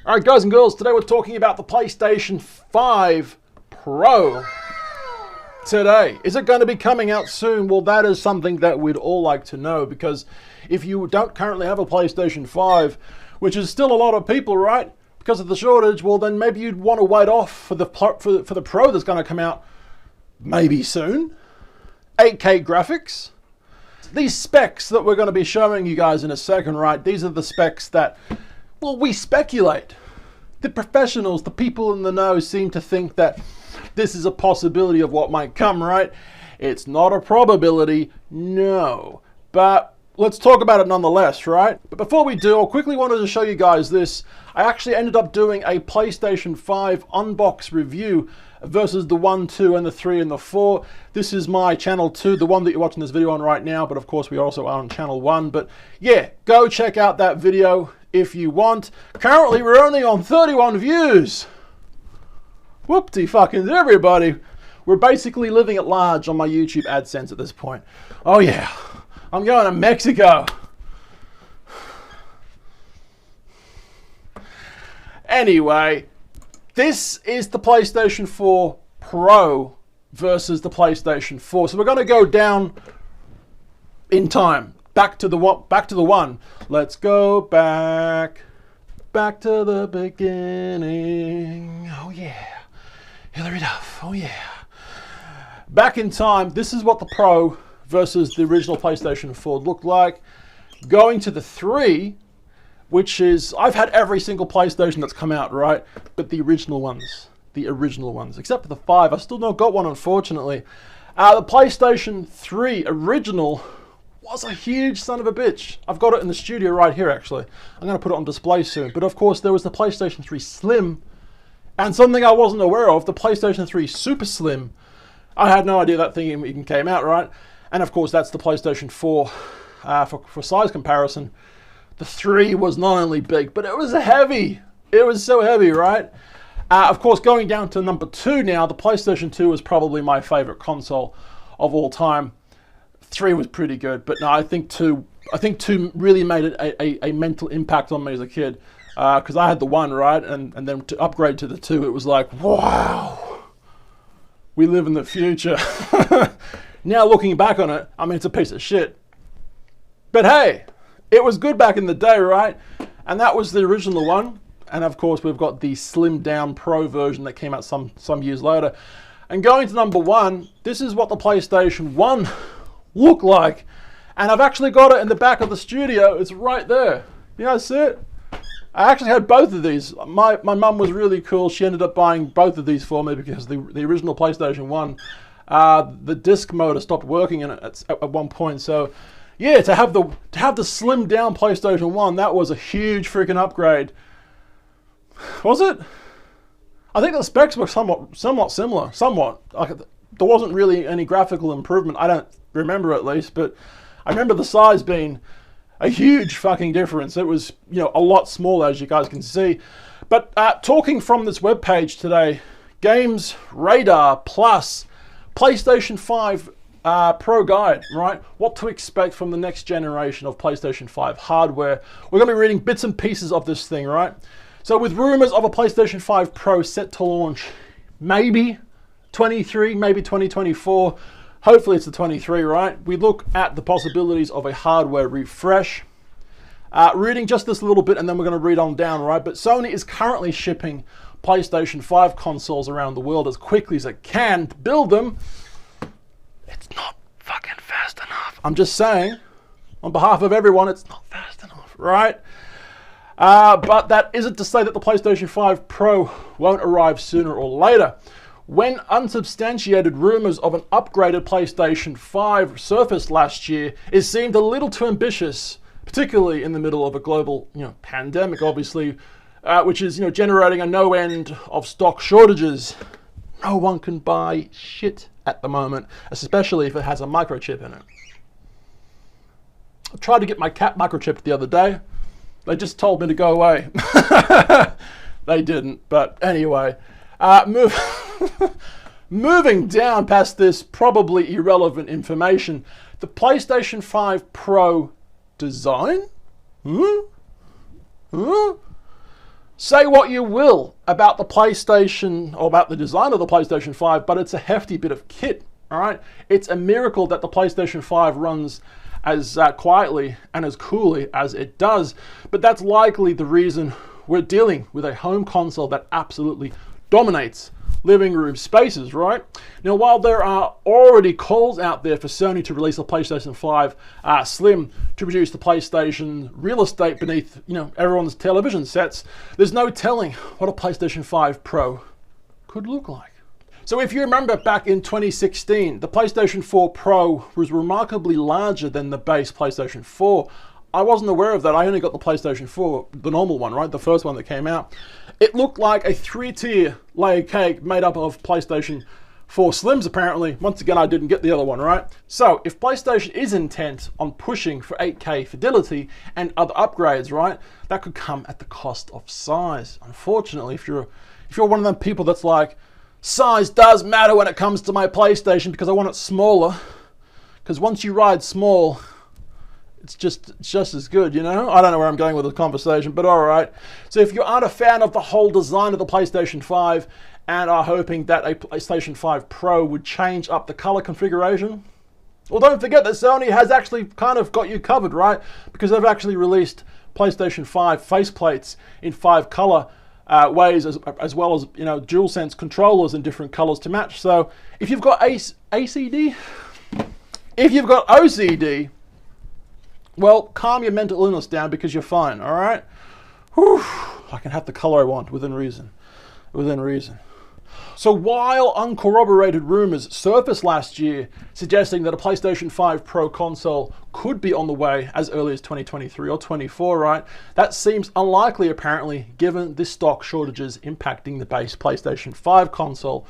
Alright guys and girls, today we're talking about the PlayStation 5 Pro. Today, is it going to be coming out soon? Well, that is something that we'd all like to know, because if you don't currently have a PlayStation 5, which is still a lot of people, right? Because of the shortage, well then maybe you'd want to wait off for the Pro that's going to come out maybe soon. 8K graphics. These specs that we're going to be showing you guys in a second, right? These are the specs that, well, we speculate. The professionals, the people in the know, seem to think that this is a possibility of what might come, right? It's not a probability, no. But let's talk about it nonetheless, right? But before we do, I quickly wanted to show you guys this. I actually ended up doing a PlayStation 5 unbox review versus the 1, 2, and the 3, and the 4. This is my channel 2, the one that you're watching this video on right now, but of course we also are on channel 1. But yeah, go check out that video if you want. Currently we're only on 31 views. Whoopty fucking everybody. We're basically living at large on my YouTube AdSense at this point. Oh yeah, I'm going to Mexico. Anyway, this is the PlayStation 4 Pro versus the PlayStation 4. So we're going to go down in time. Back to the one. Let's go back to the beginning. Oh yeah. Hilary Duff, oh yeah. Back in time, this is what the Pro versus the original PlayStation 4 looked like. Going to the 3, which is, I've had every single PlayStation that's come out, right? But the original ones, except for the 5. I still not got one, unfortunately. The PlayStation 3 original was a huge son of a bitch. I've got it in the studio right here, actually. I'm going to put it on display soon. But of course, there was the PlayStation 3 Slim, and something I wasn't aware of, the PlayStation 3 Super Slim. I had no idea that thing even came out, right? And of course, that's the PlayStation 4 for size comparison. The 3 was not only big, but it was heavy. It was so heavy, right? Of course, going down to number 2 now, the PlayStation 2 is probably my favorite console of all time. 3 was pretty good, but no, I think 2 really made it a mental impact on me as a kid. Because I had the 1, right? And then to upgrade to the 2, it was like, wow, we live in the future. Now looking back on it, I mean, it's a piece of shit. But hey, it was good back in the day, right? And that was the original one. And of course, we've got the slimmed down Pro version that came out some years later. And going to number 1, this is what the PlayStation 1 looked like. And I've actually got it in the back of the studio. It's right there. You guys see it? I actually had both of these. My mum was really cool. She ended up buying both of these for me because the original PlayStation 1, the disc motor stopped working in it at one point. So yeah, to have the slimmed down PlayStation 1, that was a huge freaking upgrade. Was it? I think the specs were somewhat similar. Like, there wasn't really any graphical improvement. I don't remember, at least, but I remember the size being a huge fucking difference. It was, you know, a lot smaller, as you guys can see. But talking from this webpage today, Games Radar Plus PlayStation 5 Pro Guide, right? What to expect from the next generation of PlayStation 5 hardware. We're going to be reading bits and pieces of this thing, right? So with rumors of a PlayStation 5 Pro set to launch maybe 23, maybe 2024. Hopefully it's the 23, right? We look at the possibilities of a hardware refresh. Reading just this little bit and then we're going to read on down, right? But Sony is currently shipping PlayStation 5 consoles around the world as quickly as it can to build them. It's not fucking fast enough. I'm just saying, on behalf of everyone, it's not fast enough, right? But that isn't to say that the PlayStation 5 Pro won't arrive sooner or later. When unsubstantiated rumors of an upgraded PlayStation 5 surfaced last year, it seemed a little too ambitious, particularly in the middle of a global, pandemic, obviously, which is, generating a no end of stock shortages. No one can buy shit at the moment, especially if it has a microchip in it. I tried to get my cat microchipped the other day. They just told me to go away. They didn't, but anyway. Moving down past this probably irrelevant information, the PlayStation 5 Pro design? Say what you will about the PlayStation or about the design of the PlayStation 5, but it's a hefty bit of kit, all right? It's a miracle that the PlayStation 5 runs as quietly and as coolly as it does, but that's likely the reason we're dealing with a home console that absolutely dominates living room spaces, right? Now, while there are already calls out there for Sony to release the PlayStation 5 Slim to reduce the PlayStation real estate beneath, everyone's television sets, there's no telling what a PlayStation 5 Pro could look like. So if you remember back in 2016, the PlayStation 4 Pro was remarkably larger than the base PlayStation 4. I wasn't aware of that. I only got the PlayStation 4, the normal one, right? The first one that came out. It looked like a 3-tier layer cake made up of PlayStation 4 Slims, apparently. Once again, I didn't get the other one, right? So if PlayStation is intent on pushing for 8K fidelity and other upgrades, right, that could come at the cost of size. Unfortunately, if you're one of them people that's like, size does matter when it comes to my PlayStation because I want it smaller, because once you ride small, it's just as good, I don't know where I'm going with the conversation, but all right. So if you aren't a fan of the whole design of the PlayStation 5 and are hoping that a PlayStation 5 Pro would change up the color configuration, well, don't forget that Sony has actually kind of got you covered, right? Because they've actually released PlayStation 5 faceplates in 5 color ways, as well as DualSense controllers in different colors to match. So if you've got OCD, well, calm your mental illness down because you're fine, all right? Whew, I can have the color I want within reason. So while uncorroborated rumors surfaced last year suggesting that a PlayStation 5 Pro console could be on the way as early as 2023 or 24, right? That seems unlikely apparently given the stock shortages impacting the base PlayStation 5 console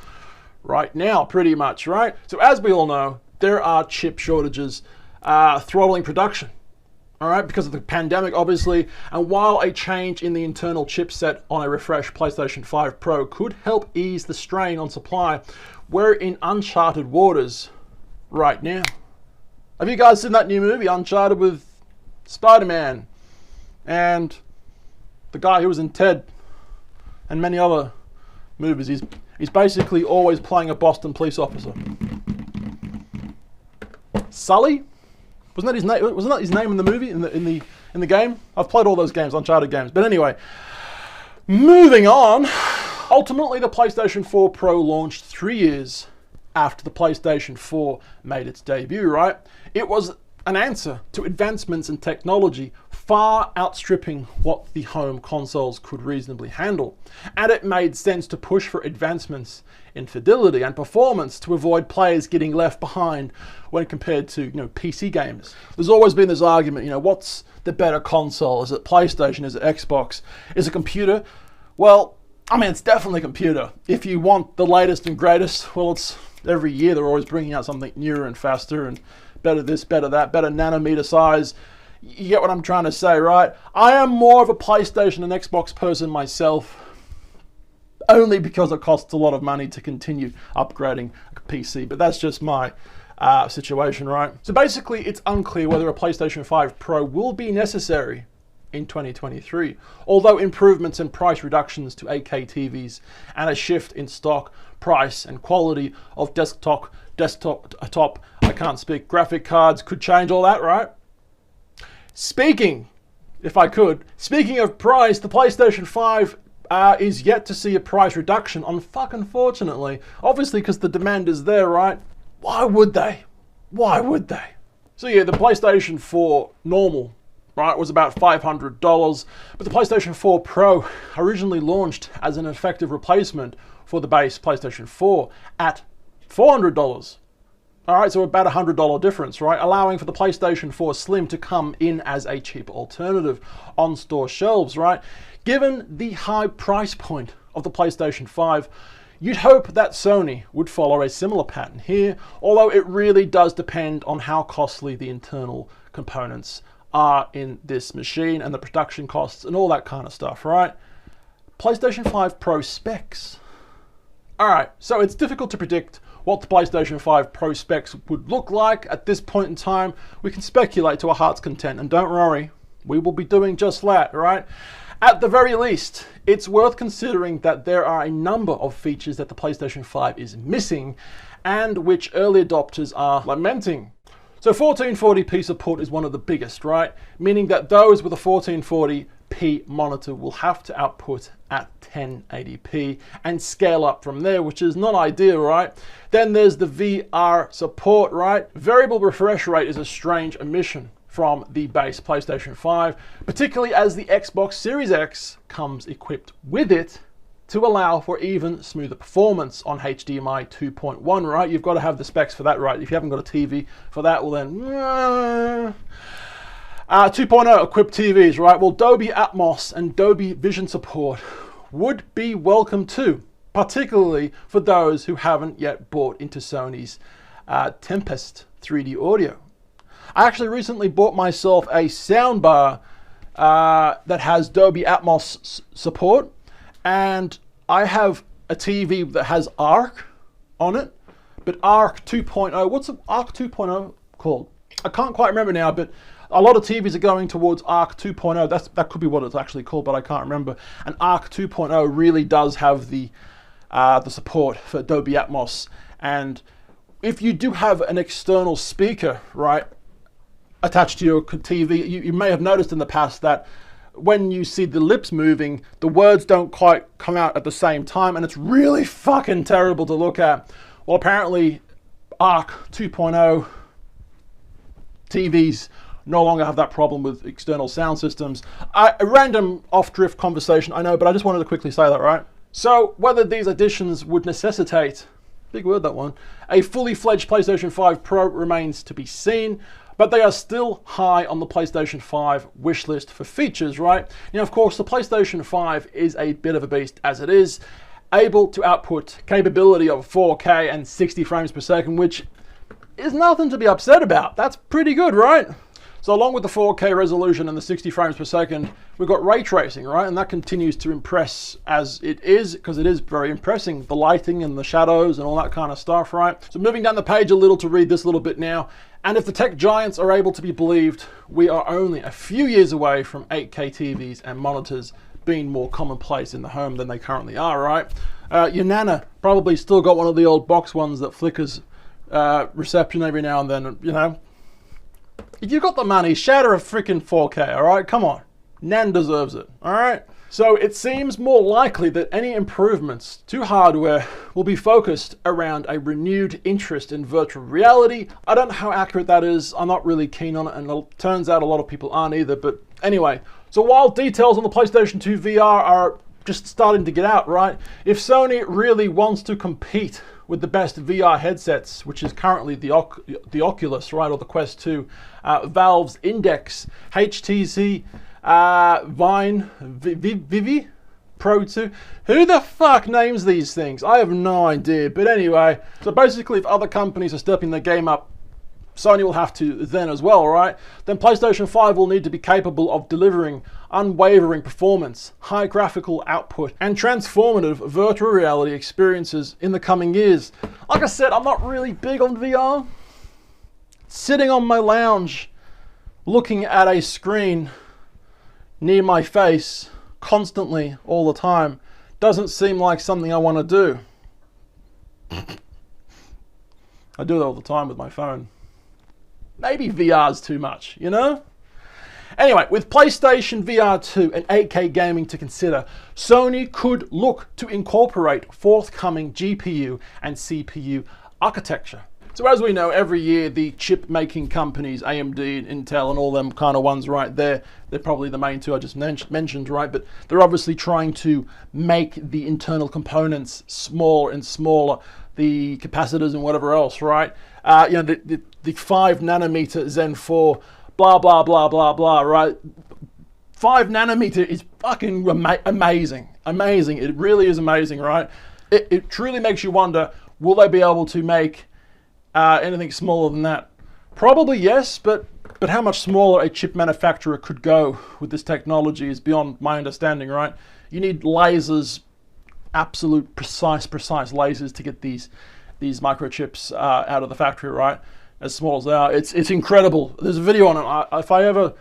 right now, pretty much, right? So as we all know, there are chip shortages throttling production. All right, because of the pandemic, obviously, and while a change in the internal chipset on a refreshed PlayStation 5 Pro could help ease the strain on supply, we're in uncharted waters right now. Have you guys seen that new movie, Uncharted, with Spider-Man and the guy who was in Ted and many other movies? He's basically always playing a Boston police officer. Sully? Wasn't that his name? Wasn't that his name in the movie, in the game? I've played all those games, Uncharted games. But anyway, moving on. Ultimately, the PlayStation 4 Pro launched 3 years after the PlayStation 4 made its debut, right? It was an answer to advancements in technology far outstripping what the home consoles could reasonably handle. And it made sense to push for advancements in fidelity and performance to avoid players getting left behind when compared to PC games. There's always been this argument, what's the better console? Is it PlayStation? Is it Xbox? Is it computer? Well, it's definitely computer. If you want the latest and greatest, well, it's every year they're always bringing out something newer and faster and better this, better that, better nanometer size. You get what I'm trying to say, right? I am more of a PlayStation and Xbox person myself, only because it costs a lot of money to continue upgrading a PC, but that's just my situation, right? So basically, it's unclear whether a PlayStation 5 Pro will be necessary in 2023, although improvements and price reductions to 8K TVs and a shift in stock, price, and quality of desktop, I can't speak, graphic cards could change all that, right? Speaking of price, the PlayStation 5 is yet to see a price reduction, unfortunately. Obviously, because the demand is there, right? Why would they? So yeah, the PlayStation 4 normal, right, was about $500, but the PlayStation 4 Pro originally launched as an effective replacement for the base PlayStation 4 at $400. All right, so about $100 difference, right? Allowing for the PlayStation 4 Slim to come in as a cheap alternative on store shelves, right? Given the high price point of the PlayStation 5, you'd hope that Sony would follow a similar pattern here, although it really does depend on how costly the internal components are in this machine and the production costs and all that kind of stuff, right? PlayStation 5 Pro specs. All right, so it's difficult to predict what the PlayStation 5 Pro specs would look like at this point in time. We can speculate to our heart's content, and don't worry, we will be doing just that, right? At the very least, it's worth considering that there are a number of features that the PlayStation 5 is missing and which early adopters are lamenting. So 1440p support is one of the biggest, right? Meaning that those with a 1440p monitor will have to output at 1080p and scale up from there, which is not ideal, right? Then there's the VR support, right? Variable refresh rate is a strange omission from the base PlayStation 5, particularly as the Xbox Series X comes equipped with it to allow for even smoother performance on HDMI 2.1, right? You've got to have the specs for that, right? If you haven't got a TV for that, well then... 2.0 equipped TVs, right? Well, Dolby Atmos and Dolby Vision support would be welcome too, particularly for those who haven't yet bought into Sony's Tempest 3D audio. I actually recently bought myself a soundbar that has Dolby Atmos support, and I have a TV that has ARC on it, but ARC 2.0, what's ARC 2.0 called? I can't quite remember now, but a lot of TVs are going towards ARC 2.0. That could be what it's actually called, but I can't remember. And ARC 2.0 really does have the support for Dolby Atmos. And if you do have an external speaker, right, attached to your TV, you may have noticed in the past that when you see the lips moving, the words don't quite come out at the same time, and it's really fucking terrible to look at. Well, apparently ARC 2.0 TVs no longer have that problem with external sound systems. A random off-drift conversation, I know, but I just wanted to quickly say that, right? So whether these additions would necessitate, big word that one, a fully fledged PlayStation 5 Pro remains to be seen, but they are still high on the PlayStation 5 wish list for features, right? Now, of course, the PlayStation 5 is a bit of a beast as it is, able to output capability of 4K and 60 frames per second, which is nothing to be upset about. That's pretty good, right? So along with the 4K resolution and the 60 frames per second, we've got ray tracing, right? And that continues to impress as it is, because it is very impressive. The lighting and the shadows and all that kind of stuff, right? So moving down the page a little to read this little bit now. And if the tech giants are able to be believed, we are only a few years away from 8K TVs and monitors being more commonplace in the home than they currently are, right? Your Nana probably still got one of the old box ones that flickers reception every now and then, you know. If you've got the money, shatter a freaking 4K, all right? Come on. Nan deserves it, all right? So it seems more likely that any improvements to hardware will be focused around a renewed interest in virtual reality. I don't know how accurate that is. I'm not really keen on it, and it turns out a lot of people aren't either. But anyway, so while details on the PlayStation 2 VR are just starting to get out, right? If Sony really wants to compete with the best VR headsets, which is currently the Oculus, right, or the Quest 2, Valve's Index, HTC Vive, Vivi Pro 2. Who the fuck names these things? I have no idea. But anyway, so basically if other companies are stepping their game up, Sony will have to then as well, right? Then PlayStation 5 will need to be capable of delivering unwavering performance, high graphical output, and transformative virtual reality experiences in the coming years. Like I said, I'm not really big on VR. Sitting on my lounge, looking at a screen near my face constantly all the time doesn't seem like something I want to do. I do that all the time with my phone. Maybe VR's too much, you know? Anyway, with PlayStation VR 2 and 8K gaming to consider, Sony could look to incorporate forthcoming GPU and CPU architecture. So as we know, every year the chip making companies, AMD, Intel and all them kind of ones right there, they're probably the main two I just mentioned, right? But they're obviously trying to make the internal components smaller and smaller, the capacitors and whatever else, right? You know, the 5 nanometer Zen 4, blah, blah, blah, blah, blah, right? 5 nanometer is fucking amazing. Amazing. It really is amazing, right? It truly makes you wonder, will they be able to make anything smaller than that? Probably yes, but how much smaller a chip manufacturer could go with this technology is beyond my understanding, right? You need lasers, absolute precise lasers to get these microchips out of the factory, right? As small as they are, it's incredible. There's a video on it. If I ever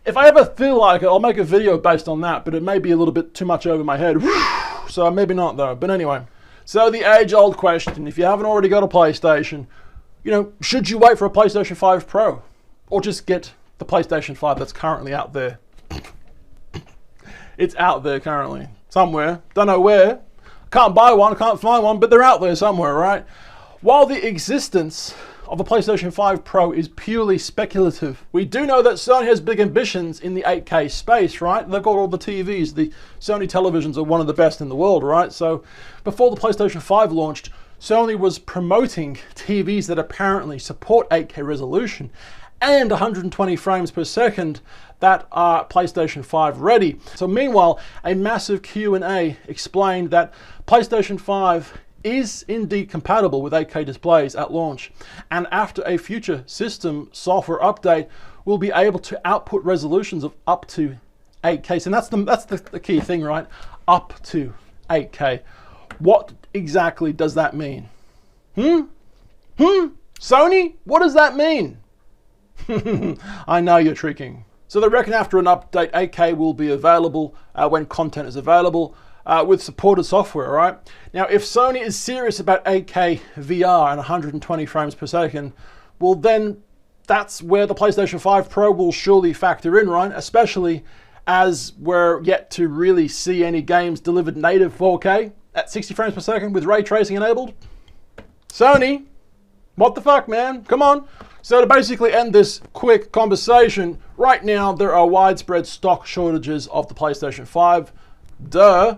if I ever feel like it, I'll make a video based on that, but it may be a little bit too much over my head. So maybe not though. But anyway, so the age-old question, if you haven't already got a PlayStation, you know, should you wait for a PlayStation 5 Pro? Or just get the PlayStation 5 that's currently out there? It's out there currently, somewhere. Don't know where. Can't buy one, can't find one, but they're out there somewhere, right? While the existence of the PlayStation 5 Pro is purely speculative, we do know that Sony has big ambitions in the 8K space, right? They've got all the TVs. The Sony televisions are one of the best in the world, right? So before the PlayStation 5 launched, Sony was promoting TVs that apparently support 8K resolution and 120 frames per second that are PlayStation 5 ready. So meanwhile, a massive Q&A explained that PlayStation 5 is indeed compatible with 8K displays at launch, and after a future system software update, we'll be able to output resolutions of up to 8K. So that's the key thing, right? Up to 8K. What exactly does that mean? Sony? What does that mean? I know you're tricking. So they reckon after an update, 8K will be available when content is available, with supported software, right? Now, if Sony is serious about 8K VR and 120 frames per second, well then that's where the PlayStation 5 Pro will surely factor in, right? Especially as we're yet to really see any games delivered native 4K at 60 frames per second with ray tracing enabled. Sony, what the fuck, man? Come on. So to basically end this quick conversation, right now there are widespread stock shortages of the PlayStation 5. Duh.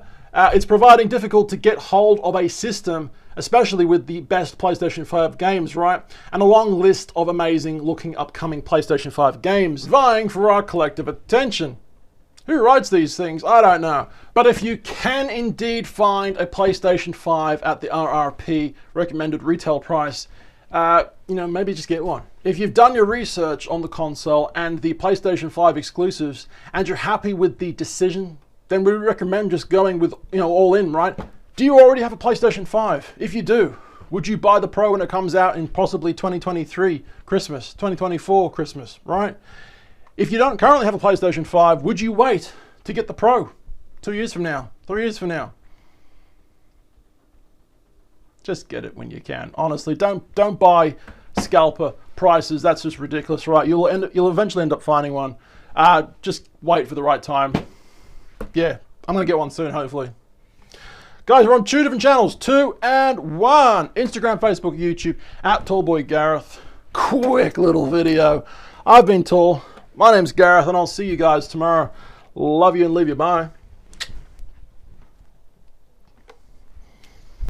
It's providing difficult to get hold of a system, especially with the best PlayStation 5 games, right? And a long list of amazing looking upcoming PlayStation 5 games vying for our collective attention. Who writes these things? I don't know. But if you can indeed find a PlayStation 5 at the RRP recommended retail price, you know, maybe just get one. If you've done your research on the console and the PlayStation 5 exclusives and you're happy with the decision, then we recommend just going with, you know, all in, right? Do you already have a PlayStation 5? If you do, would you buy the Pro when it comes out in possibly 2023 Christmas, 2024 Christmas, right? If you don't currently have a PlayStation 5, would you wait to get the Pro 2 years from now, 3 years from now? Just get it when you can. Honestly, don't buy scalper prices. That's just ridiculous, right? You'll eventually end up finding one. Just wait for the right time. Yeah, I'm gonna get one soon, hopefully. Guys, we're on 2 different channels, 2 and 1. Instagram, Facebook, YouTube, at Tallboy Gareth. Quick little video. I've been Tall. My name's Gareth, and I'll see you guys tomorrow. Love you and leave you. Bye.